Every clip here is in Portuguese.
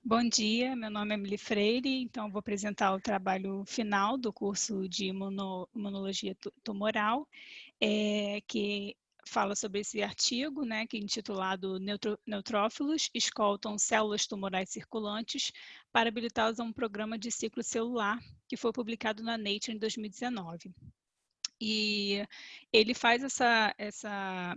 Bom dia, meu nome é Emily Freire, então vou apresentar o trabalho final do curso de Imunologia Tumoral, que fala sobre esse artigo, né, que é intitulado Neutrófilos escoltam células tumorais circulantes para habilitá-las a um programa de ciclo celular, que foi publicado na Nature em 2019. E ele faz essa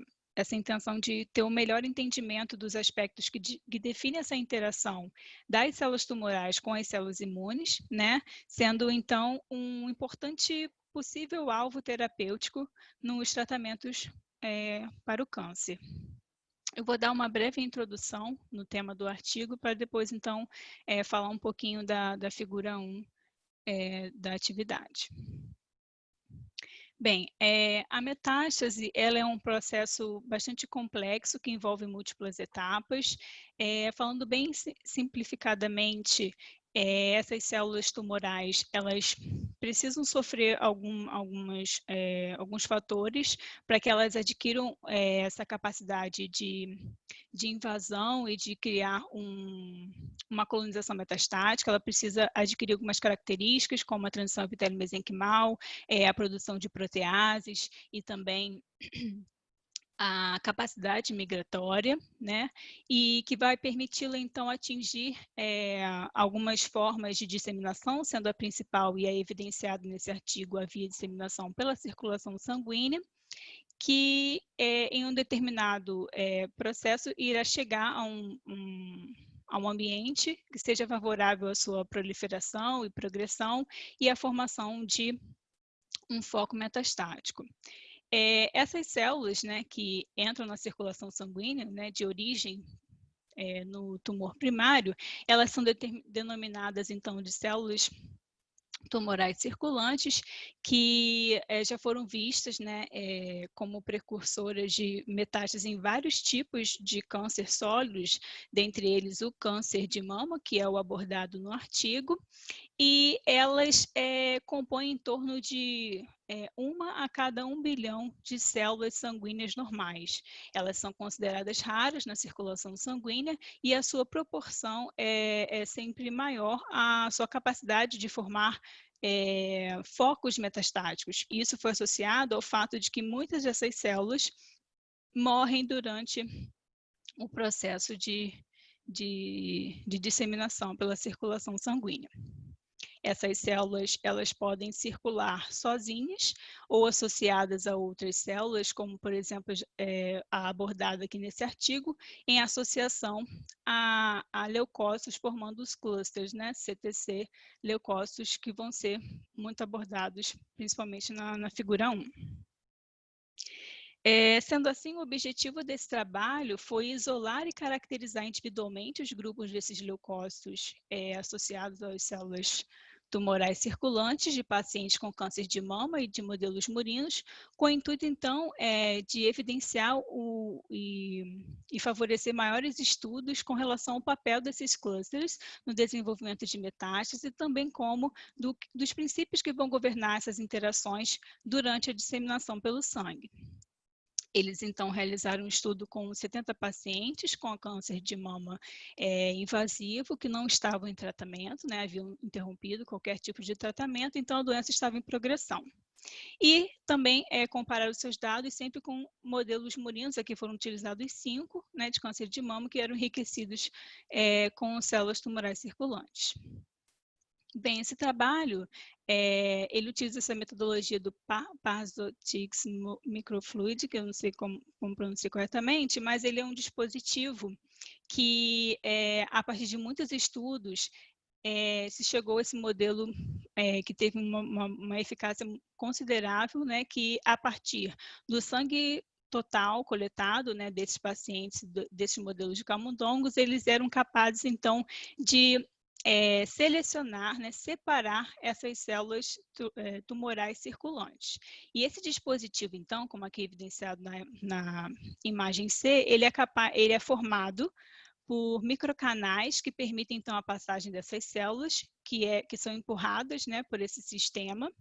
intenção de ter um melhor entendimento dos aspectos que definem essa interação das células tumorais com as células imunes, né? Sendo, então, um importante possível alvo terapêutico nos tratamentos para o câncer. Eu vou dar uma breve introdução no tema do artigo, para depois, então, falar um pouquinho da figura 1 da atividade. Bem, a metástase ela é um processo bastante complexo que envolve múltiplas etapas. Falando bem simplificadamente, essas células tumorais elas precisam sofrer alguns fatores para que elas adquiram essa capacidade de invasão e de criar uma colonização metastática. Ela precisa adquirir algumas características, como a transição epitélio-mesenquimal, a produção de proteases e também a capacidade migratória, né, e que vai permiti-la, então, atingir algumas formas de disseminação, sendo a principal e é evidenciado nesse artigo a via de disseminação pela circulação sanguínea, que em um determinado processo irá chegar a um ambiente que seja favorável à sua proliferação e progressão e à formação de um foco metastático. Essas células, né, que entram na circulação sanguínea, né, de origem no tumor primário, elas são denominadas, então, de células tumorais circulantes, que já foram vistas, né, como precursoras de metástase em vários tipos de câncer sólidos, dentre eles o câncer de mama, que é o abordado no artigo, e elas compõem em torno de 1 a cada 1 bilhão de células sanguíneas normais. Elas são consideradas raras na circulação sanguínea e a sua proporção é sempre maior, a sua capacidade de formar focos metastáticos. Isso foi associado ao fato de que muitas dessas células morrem durante o processo de disseminação pela circulação sanguínea. Essas células elas podem circular sozinhas ou associadas a outras células, como, por exemplo, a abordada aqui nesse artigo, em associação a leucócitos, formando os clusters, né, CTC, leucócitos, que vão ser muito abordados, principalmente na figura 1. Sendo assim, o objetivo desse trabalho foi isolar e caracterizar individualmente os grupos desses leucócitos associados às células tumorais circulantes de pacientes com câncer de mama e de modelos murinos, com o intuito, então, de evidenciar e favorecer maiores estudos com relação ao papel desses clusters no desenvolvimento de metástase e também como dos princípios que vão governar essas interações durante a disseminação pelo sangue. Eles, então, realizaram um estudo com 70 pacientes com câncer de mama invasivo, que não estavam em tratamento, né, haviam interrompido qualquer tipo de tratamento, então a doença estava em progressão. E também compararam os seus dados sempre com modelos murinos, aqui foram utilizados 5, né, de câncer de mama, que eram enriquecidos com células tumorais circulantes. Bem, esse trabalho, ele utiliza essa metodologia do Parsotix Microfluid, que eu não sei como pronunciar corretamente, mas ele é um dispositivo que, a partir de muitos estudos, se chegou a esse modelo que teve uma eficácia considerável, né, que a partir do sangue total coletado, né, desses pacientes, desses modelos de camundongos, eles eram capazes, então, de selecionar, né, separar essas células tumorais circulantes. E esse dispositivo, então, como aqui evidenciado na imagem C, ele é formado por microcanais que permitem, então, a passagem dessas células, que são empurradas, né, por esse sistema,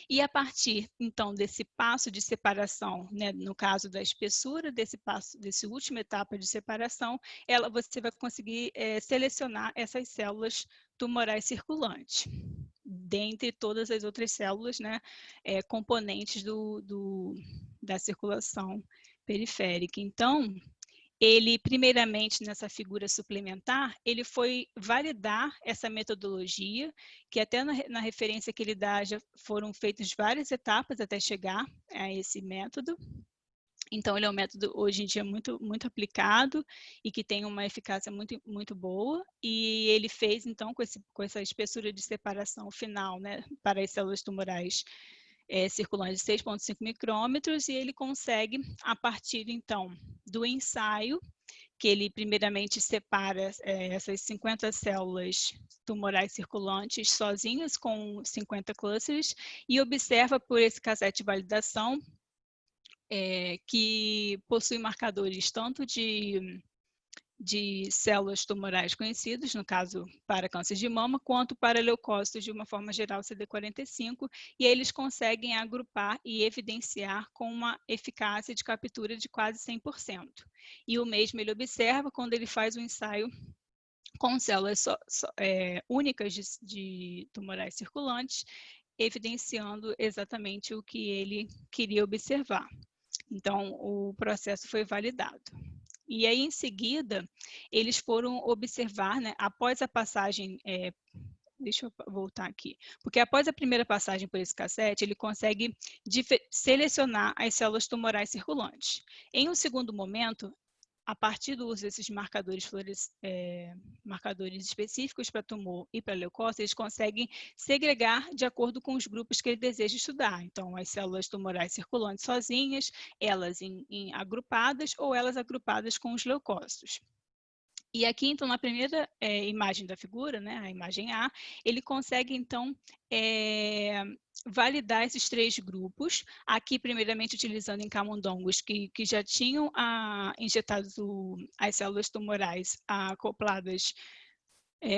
E a partir, então, desse passo de separação, né, no caso da espessura desse passo, desse última etapa de separação, você vai conseguir selecionar essas células tumorais circulantes, dentre todas as outras células, né, componentes da circulação periférica. Então, ele, primeiramente, nessa figura suplementar, ele foi validar essa metodologia, que até na referência que ele dá, já foram feitas várias etapas até chegar a esse método. Então, ele é um método, hoje em dia, muito aplicado e que tem uma eficácia muito boa. E ele fez, então, com essa espessura de separação final, né, para as células tumorais circulantes de 6,5 micrômetros, e ele consegue, a partir, então, do ensaio, que ele primeiramente separa essas 50 células tumorais circulantes sozinhas com 50 clusters e observa por esse cassete de validação que possui marcadores tanto de células tumorais conhecidos, no caso para câncer de mama, quanto para leucócitos de uma forma geral CD45, e eles conseguem agrupar e evidenciar com uma eficácia de captura de quase 100%. E o mesmo ele observa quando ele faz o ensaio com células únicas de tumorais circulantes, evidenciando exatamente o que ele queria observar. Então, o processo foi validado. E aí, em seguida, eles foram observar, né, após a passagem, deixa eu voltar aqui, porque após a primeira passagem por esse cassete, ele consegue selecionar as células tumorais circulantes. Em um segundo momento, a partir do uso desses marcadores específicos para tumor e para leucócitos, eles conseguem segregar de acordo com os grupos que ele deseja estudar. Então, as células tumorais circulantes sozinhas, elas agrupadas ou elas agrupadas com os leucócitos. E aqui, então, na primeira imagem da figura, né, a imagem A, ele consegue, então, validar esses 3 grupos, aqui primeiramente utilizando em camundongos que já tinham injetado as células tumorais acopladas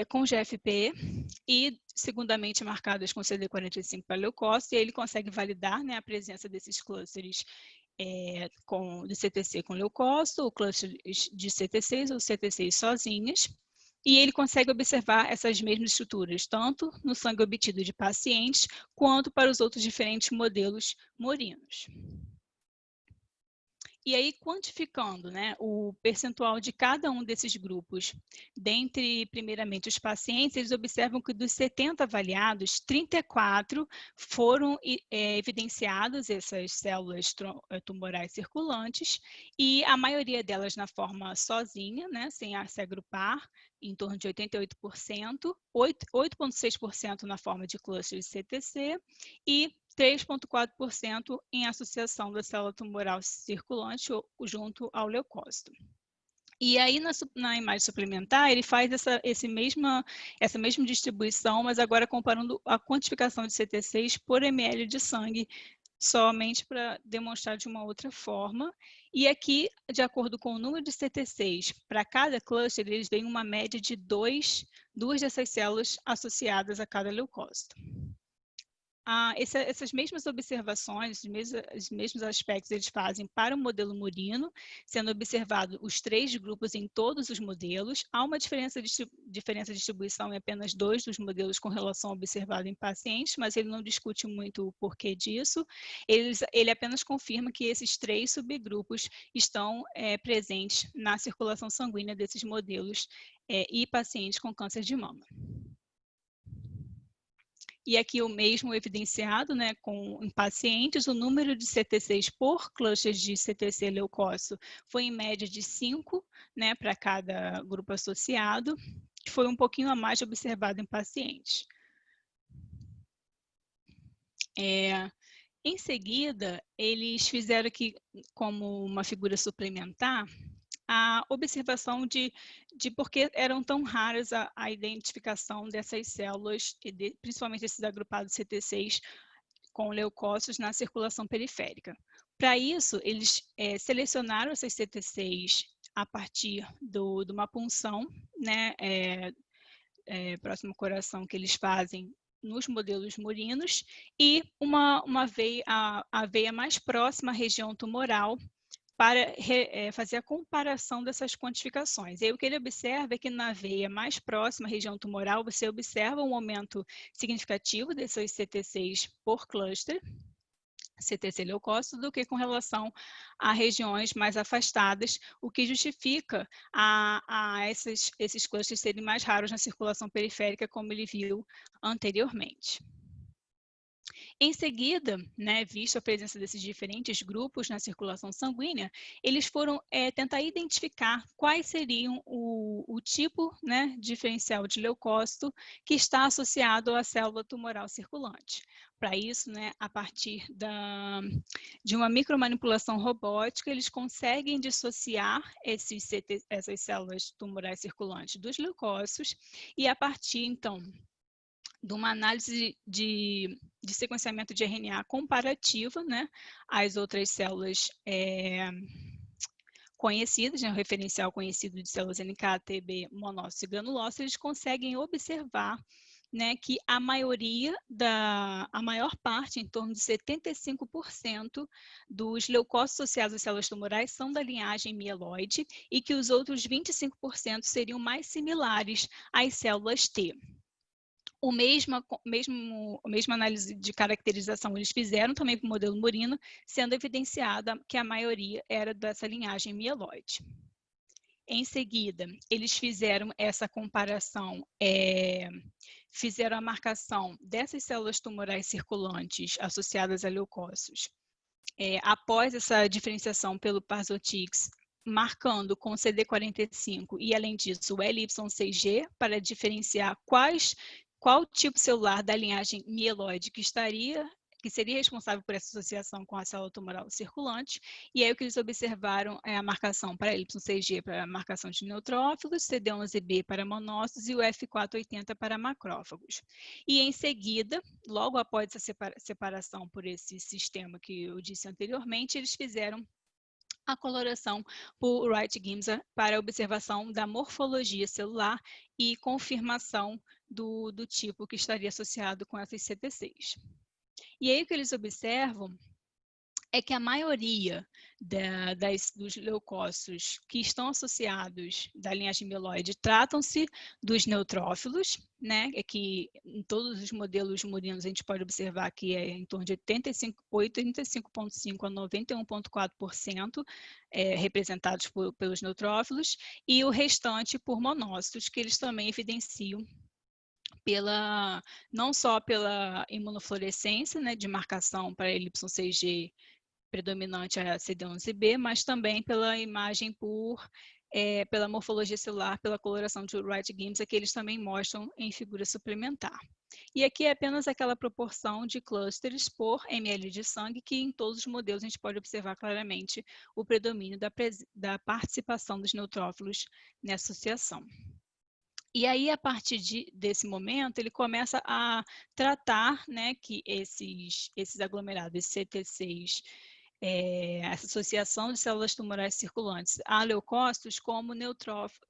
com GFP e segundamente marcadas com CD45 para leucócito, e ele consegue validar, né, a presença desses clústeres de CTC com leucócito, ou clusters de CT6 ou CT6 sozinhas, e ele consegue observar essas mesmas estruturas, tanto no sangue obtido de pacientes, quanto para os outros diferentes modelos morinos. E aí, quantificando, né, o percentual de cada um desses grupos, dentre, primeiramente, os pacientes, eles observam que dos 70 avaliados, 34 foram evidenciadas essas células tumorais circulantes, e a maioria delas na forma sozinha, né, sem se agrupar, em torno de 88%, 8,6% na forma de cluster de CTC e 3,4% em associação da célula tumoral circulante junto ao leucócito. E aí, na imagem suplementar, ele faz essa mesma distribuição, mas agora comparando a quantificação de CT6 por ml de sangue, somente para demonstrar de uma outra forma. E aqui, de acordo com o número de CT6 para cada cluster, eles veem uma média de duas dessas células associadas a cada leucócito. Essas mesmas observações, os mesmos aspectos eles fazem para o modelo murino, sendo observado os 3 grupos em todos os modelos. Há uma diferença de distribuição em apenas 2 dos modelos com relação ao observado em pacientes, mas ele não discute muito o porquê disso. Ele apenas confirma que esses 3 subgrupos estão presentes na circulação sanguínea desses modelos e pacientes com câncer de mama. E aqui o mesmo evidenciado, né, em pacientes, o número de CT6 por clusters de CTC leucócito foi em média de 5, né, para cada grupo associado, que foi um pouquinho a mais observado em pacientes. Em seguida, eles fizeram aqui, como uma figura suplementar, a observação de por que eram tão raras a identificação dessas células, principalmente esses agrupados CT6 com leucócitos na circulação periférica. Para isso, eles selecionaram essas CT6 a partir de uma punção, né, próximo ao coração, que eles fazem nos modelos murinos e a veia mais próxima à região tumoral para fazer a comparação dessas quantificações. E aí, o que ele observa é que na veia mais próxima à região tumoral, você observa um aumento significativo desses CTCs por cluster, CTC leucócito, do que com relação a regiões mais afastadas, o que justifica esses clusters serem mais raros na circulação periférica, como ele viu anteriormente. Em seguida, né, visto a presença desses diferentes grupos na circulação sanguínea, eles foram tentar identificar quais seriam o tipo, né, diferencial de leucócito que está associado à célula tumoral circulante. Para isso, né, a partir de uma micromanipulação robótica, eles conseguem dissociar essas células tumorais circulantes dos leucócitos e, a partir, então, de uma análise de sequenciamento de RNA comparativa, né, às outras células conhecidas, né, o referencial conhecido de células NK, TB, monócitos e granulócitos, eles conseguem observar, né, que a maior parte, em torno de 75% dos leucócitos associados às células tumorais são da linhagem mieloide e que os outros 25% seriam mais similares às células T. A mesma análise de caracterização eles fizeram também para o modelo murino, sendo evidenciada que a maioria era dessa linhagem mieloide. Em seguida, eles fizeram essa comparação, fizeram a marcação dessas células tumorais circulantes associadas a leucócitos, após essa diferenciação pelo Parsotix, marcando com CD45 e, além disso, o LY6G, para diferenciar qual tipo celular da linhagem mieloide que seria responsável por essa associação com a célula tumoral circulante, e aí o que eles observaram é a marcação para Y6G para a marcação de neutrófilos, CD11B para monócitos e o F480 para macrófagos. E em seguida, logo após essa separação por esse sistema que eu disse anteriormente, eles fizeram a coloração por Wright-Giemsa para observação da morfologia celular e confirmação do tipo que estaria associado com essas CTCs. E aí o que eles observam é que a maioria dos leucócitos que estão associados da linhagem mieloide tratam-se dos neutrófilos, né? É que em todos os modelos murinos a gente pode observar que é em torno de 85,5% a 91,4% representados pelos neutrófilos, e o restante por monócitos, que eles também evidenciam não só pela imunofluorescência, né, de marcação para Y6G predominante a CD11B, mas também pela imagem pela morfologia celular, pela coloração de Wright-Giemsa, que eles também mostram em figura suplementar. E aqui é apenas aquela proporção de clusters por ml de sangue, que em todos os modelos a gente pode observar claramente o predomínio da participação dos neutrófilos nessa associação. E aí, a partir desse momento, ele começa a tratar, né, que esses aglomerados, esses CTCs, essa associação de células tumorais circulantes a leucócitos como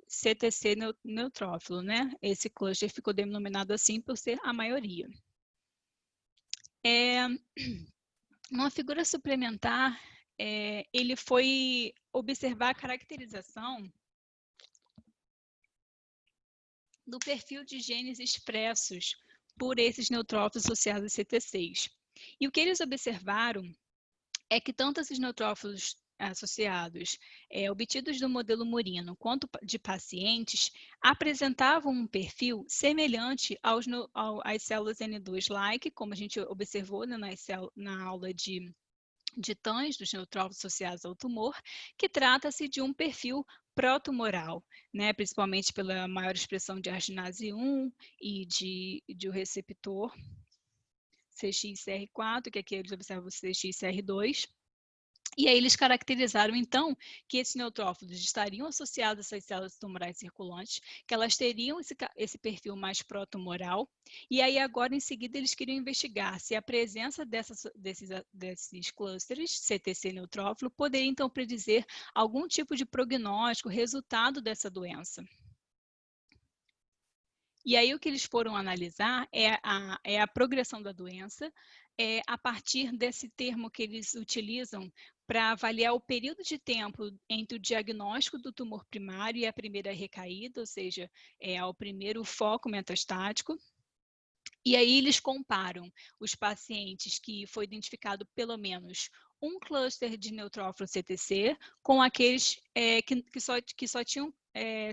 CTC neutrófilo, né? Esse cluster ficou denominado assim por ser a maioria. Numa figura suplementar, ele foi observar a caracterização do perfil de genes expressos por esses neutrófilos associados a CTCs. E o que eles observaram é que tanto esses neutrófilos associados obtidos do modelo murino quanto de pacientes apresentavam um perfil semelhante às células N2-like, como a gente observou, né, na aula de TANs, dos neutrófilos associados ao tumor, que trata-se de um perfil pró-tumoral, né, principalmente pela maior expressão de arginase 1 e de o receptor CXCR4, que aqui eles observam o CXCR2. E aí eles caracterizaram, então, que esses neutrófilos estariam associados a essas células tumorais circulantes, que elas teriam esse perfil mais pró-tumoral, e aí agora, em seguida, eles queriam investigar se a presença desses clusters, CTC neutrófilo, poderia, então, predizer algum tipo de prognóstico, resultado dessa doença. E aí o que eles foram analisar é a progressão da doença, a partir desse termo que eles utilizam para avaliar o período de tempo entre o diagnóstico do tumor primário e a primeira recaída, ou seja, ao primeiro foco metastático. E aí eles comparam os pacientes que foi identificado pelo menos um cluster de neutrófilo CTC com aqueles que só tinham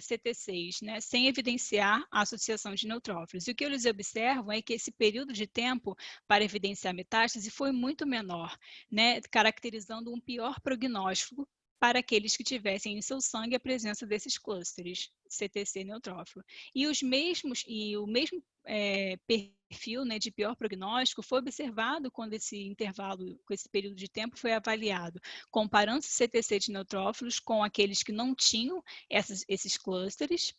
CTCs, né, sem evidenciar a associação de neutrófilos. E o que eles observam é que esse período de tempo para evidenciar metástase foi muito menor, né, caracterizando um pior prognóstico para aqueles que tivessem em seu sangue a presença desses clusters, CTC neutrófilo. E o mesmo perfil, né, de pior prognóstico foi observado quando esse intervalo, com esse período de tempo foi avaliado, comparando o CTC de neutrófilos com aqueles que não tinham esses clusters,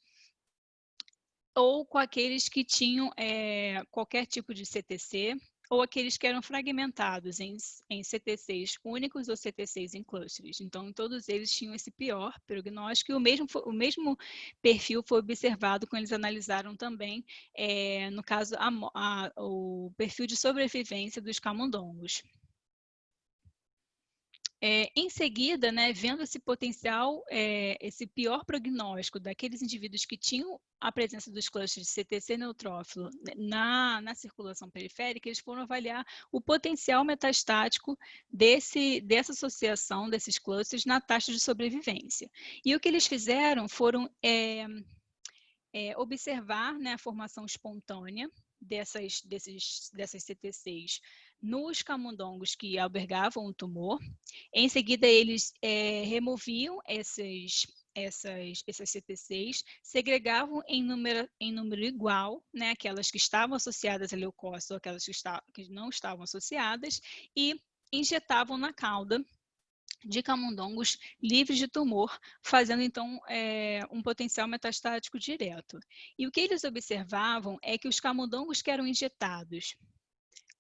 ou com aqueles que tinham qualquer tipo de CTC, ou aqueles que eram fragmentados em CTCs únicos ou CTCs em clusters. Então, todos eles tinham esse pior prognóstico, e o mesmo perfil foi observado quando eles analisaram também, no caso, o perfil de sobrevivência dos camundongos. Em seguida, né, vendo esse potencial, esse pior prognóstico daqueles indivíduos que tinham a presença dos clusters de CTC neutrófilo na circulação periférica, eles foram avaliar o potencial metastático dessa associação desses clusters na taxa de sobrevivência. E o que eles fizeram foram observar, né, a formação espontânea dessas CTCs nos camundongos que albergavam o tumor. Em seguida, eles removiam essas CTCs, segregavam em número igual, né, aquelas que estavam associadas a leucócitos ou aquelas que não estavam associadas, e injetavam na cauda de camundongos livres de tumor, fazendo então um potencial metastático direto. E o que eles observavam é que os camundongos que eram injetados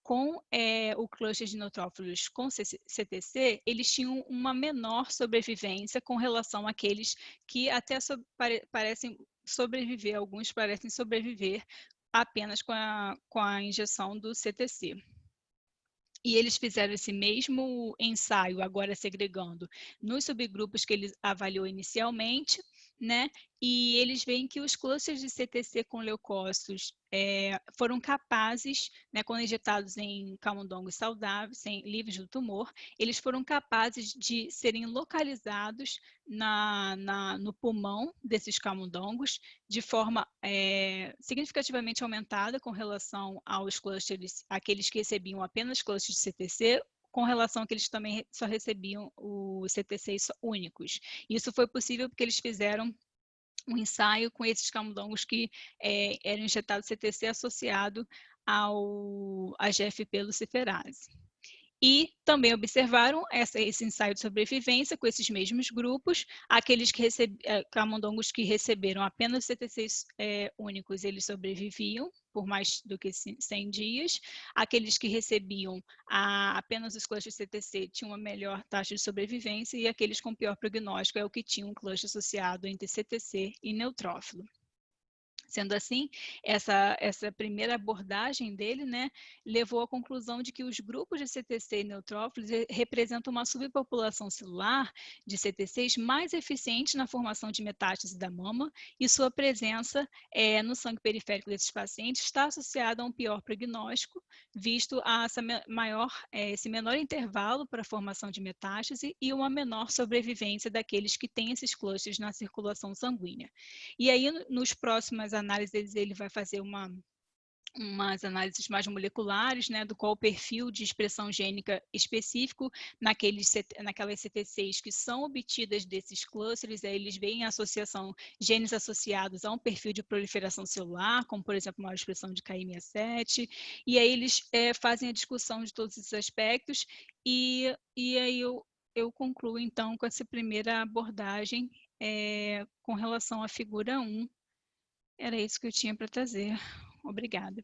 com o cluster de neutrófilos com CTC, eles tinham uma menor sobrevivência com relação àqueles que até parecem sobreviver, alguns parecem sobreviver apenas com a injeção do CTC. E eles fizeram esse mesmo ensaio, agora segregando, nos subgrupos que ele avaliou inicialmente, né? E eles veem que os clusters de CTC com leucócitos foram capazes, né, quando injetados em camundongos saudáveis, livres do tumor, eles foram capazes de serem localizados no pulmão desses camundongos de forma significativamente aumentada com relação aos clusters, aqueles que recebiam apenas clusters de CTC, com relação àqueles que também só recebiam os CTCs únicos. Isso foi possível porque eles fizeram um ensaio com esses camundongos que eram injetados CTC associado à GFP luciferase. E também observaram esse ensaio de sobrevivência com esses mesmos grupos, aqueles camundongos que receberam apenas CTCs únicos, eles sobreviviam por mais do que 100 dias, aqueles que recebiam apenas os clusters CTC tinham uma melhor taxa de sobrevivência, e aqueles com pior prognóstico é o que tinham um cluster associado entre CTC e neutrófilo. Sendo assim, essa primeira abordagem dele, né, levou à conclusão de que os grupos de CTC e neutrófilos representam uma subpopulação celular de CTCs mais eficiente na formação de metástase da mama, e sua presença no sangue periférico desses pacientes está associada a um pior prognóstico, visto esse menor intervalo para a formação de metástase e uma menor sobrevivência daqueles que têm esses clusters na circulação sanguínea. E aí, nos próximas análises, ele vai fazer umas análises mais moleculares, né, do qual o perfil de expressão gênica específico naquelas CTCs que são obtidas desses clusters, aí eles veem a associação genes associados a um perfil de proliferação celular, como, por exemplo, maior expressão de Ki67, e aí eles fazem a discussão de todos esses aspectos, e aí eu concluo, então, com essa primeira abordagem com relação à figura 1. Era isso que eu tinha para trazer. Obrigada.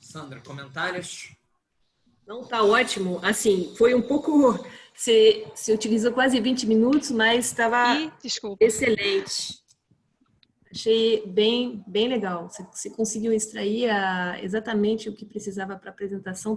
Sandra, comentários? Não, tá ótimo. Assim, foi um pouco Você utilizou quase 20 minutos, mas estava Desculpa. excelente. Achei bem legal. Você conseguiu extrair exatamente o que precisava para a apresentação.